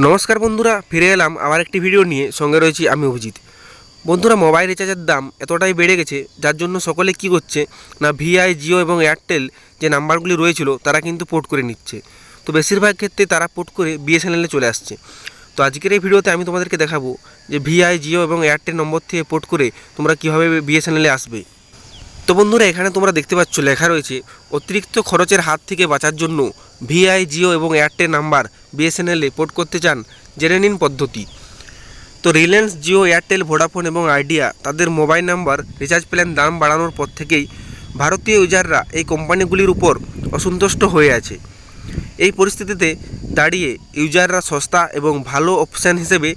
নমস্কার বন্ধুরা, ফিরে এলাম আবার একটি ভিডিও নিয়ে। সঙ্গে রয়েছি আমি অভিজিৎ। বন্ধুরা, মোবাইল রিচার্জের দাম এতটাই বেড়ে গেছে, যার জন্য সকলে কি করছে না, ভিআই, জিও এবং এয়ারটেল যে নাম্বারগুলি রয়েছিল তারা কিন্তু পোর্ট করে নিচ্ছে। তো বেশিরভাগ ক্ষেত্রে তারা পোর্ট করে বিএসএনএলে চলে আসছে। তো আজকের এই ভিডিওতে আমি তোমাদেরকে দেখাবো যে ভিআই, জিও এবং এয়ারটেল নম্বর থেকে পোর্ট করে তোমরা কীভাবে বিএসএনএলে আসবে। তো বন্ধুরা, এখানে তোমরা দেখতে পাচ্ছ লেখা রয়েছে অতিরিক্ত খরচের হাত থেকে বাঁচার জন্য ভিআই, জিও এবং এয়ারটেল নাম্বার বিএসএনএলে পোর্ট করতে চান, জেনে নিন পদ্ধতি। তো রিলায়েন্স, জিও, এয়ারটেল, ভোডাফোন এবং আইডিয়া তাদের মোবাইল নাম্বার রিচার্জ প্ল্যান দাম বাড়ানোর পর থেকেই ভারতীয় ইউজাররা এই কোম্পানিগুলির উপর অসন্তুষ্ট হয়ে আছে। এই পরিস্থিতিতে দাঁড়িয়ে ইউজাররা সস্তা এবং ভালো অপশান হিসেবে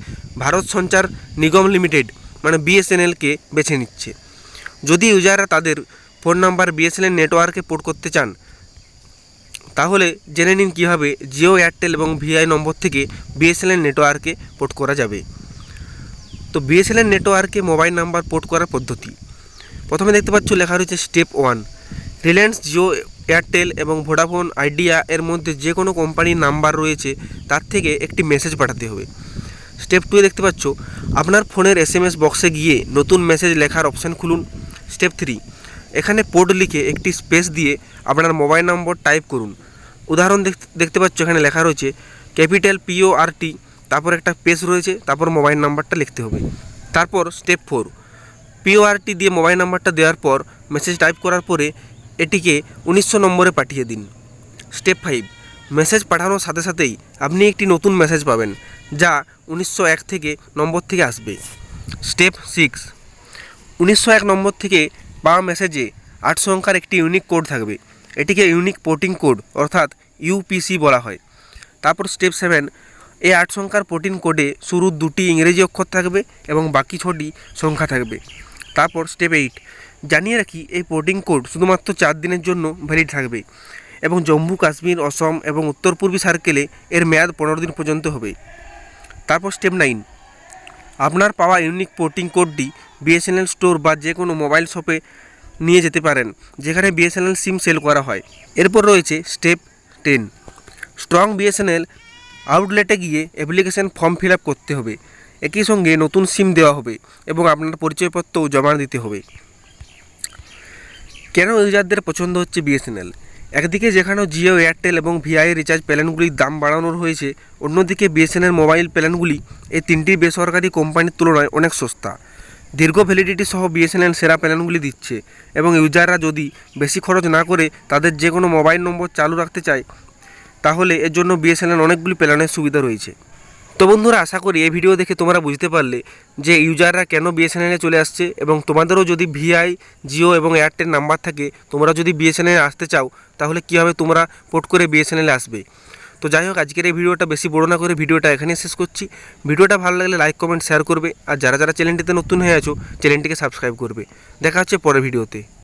ভারত সঞ্চার নিগম লিমিটেড মানে বিএসএনএলকে বেছে নিচ্ছে। যদি ইউজাররা তাদের ফোন নাম্বার বিএসএনএল নেটওয়ার্কে পোর্ট করতে চান, তাহলে জেনে নিন কীভাবে জিও, এয়ারটেল এবং ভিআই নম্বর থেকে বিএসএনএল নেটওয়ার্কে পোর্ট করা যাবে। তো বিএসএনএল নেটওয়ার্কে মোবাইল নাম্বার পোর্ট করার পদ্ধতি। প্রথমে দেখতে পাচ্ছ লেখা রয়েছে স্টেপ 1, রিলায়েন্স, জিও, এয়ারটেল এবং ভোডাফোন আইডিয়া এর মধ্যে যে কোনো কোম্পানির নাম্বার রয়েছে তার থেকে একটি মেসেজ পাঠাতে হবে। স্টেপ 2 দেখতে পাচ্ছ আপনার ফোনের এসএমএস বক্সে গিয়ে নতুন মেসেজ লেখার অপশান খুলুন। স্টেপ 3, এখানে পোর্ট লিখে একটি স্পেস দিয়ে আপনার মোবাইল নম্বর টাইপ করুন। উদাহরণ দেখতে পাচ্ছ এখানে লেখা রয়েছে ক্যাপিটাল PORT, তারপর একটা স্পেস রয়েছে, তারপর মোবাইল নাম্বারটা লিখতে হবে। তারপর স্টেপ 4, PORT দিয়ে মোবাইল নাম্বারটা দেওয়ার পর মেসেজ টাইপ করার পরে এটিকে 1900 নম্বরে পাঠিয়ে দিন। স্টেপ 5, মেসেজ পাঠানোর সাথে সাথেই আপনি একটি নতুন মেসেজ পাবেন যা 1901 থেকে নম্বর থেকে আসবে। স্টেপ 6, 1901 নম্বর থেকে পাওয়া মেসেজে 8 সংখ্যার একটি ইউনিক কোড থাকবে। এটিকে ইউনিক পোর্টিং কোড অর্থাৎ UPC বলা হয়। তারপর স্টেপ 7, এই 8 সংখ্যার পোর্টিং কোডে শুরুর 2টি ইংরেজি অক্ষর থাকবে এবং বাকি 6টি সংখ্যা থাকবে। তারপর স্টেপ 8, জানিয়ে রাখি এই পোর্টিং কোড শুধুমাত্র 4 দিনের জন্য ভ্যালিড থাকবে এবং জম্মু কাশ্মীর, অসম এবং উত্তর পূর্বী সার্কেলে এর মেয়াদ 15 দিন পর্যন্ত হবে। তারপর স্টেপ 9, আপনার পাওয়া ইউনিক পোর্টিং কোডটি বিএসএনএল স্টোর বা যে কোনো মোবাইল শপে নিয়ে যেতে পারেন যেখানে বিএসএনএল সিম সেল করা হয়। এরপর রয়েছে স্টেপ 10, স্ট্রং বিএসএনএল আউটলেটে গিয়ে অ্যাপ্লিকেশন ফর্ম ফিল আপ করতে হবে। একই সঙ্গে নতুন সিম দেওয়া হবে এবং আপনার পরিচয়পত্রও জমা দিতে হবে। কেন ইউজারদের পছন্দ হচ্ছে বিএসএনএল? একদিকে যেখানে জিও, এয়ারটেল এবং ভিআই রিচার্জ প্ল্যানগুলির দাম বাড়ানোর হয়েছে, অন্যদিকে বিএসএনএল মোবাইল প্ল্যানগুলি এই তিনটি বেসরকারি কোম্পানির তুলনায় অনেক সস্তা। দীর্ঘ ভ্যালিডিটি সহ বিএসএনএল সেরা প্ল্যানগুলি দিচ্ছে এবং ইউজাররা যদি বেশি খরচ না করে তাদের যে কোনো মোবাইল নম্বর চালু রাখতে চায়, তাহলে এর জন্য বিএসএনএল অনেকগুলি প্ল্যানের সুবিধা রয়েছে। তো বন্ধুরা, আশা করি এই ভিডিও দেখে তোমরা বুঝতে পারলে যে ইউজাররা কেন বিএসএনএলে চলে আসছে, এবং তোমাদেরও যদি ভিআই, জিও এবং এয়ারটেল নাম্বার থাকে, তোমরা যদি বিএসএনএলে আসতে চাও, তাহলে কীভাবে তোমরা পোর্ট করে বিএসএনএলে আসবে। তো যাই হোক, আজকের এই ভিডিওটা বেশি বড় না করে ভিডিওটা এখানেই শেষ করছি। ভিডিওটা ভালো লাগলে লাইক, কমেন্ট, শেয়ার করবে, আর যারা যারা চ্যানেলটিতে নতুন হয়ে আছো চ্যানেলটিকে সাবস্ক্রাইব করবে। দেখা হচ্ছে পরের ভিডিওতে।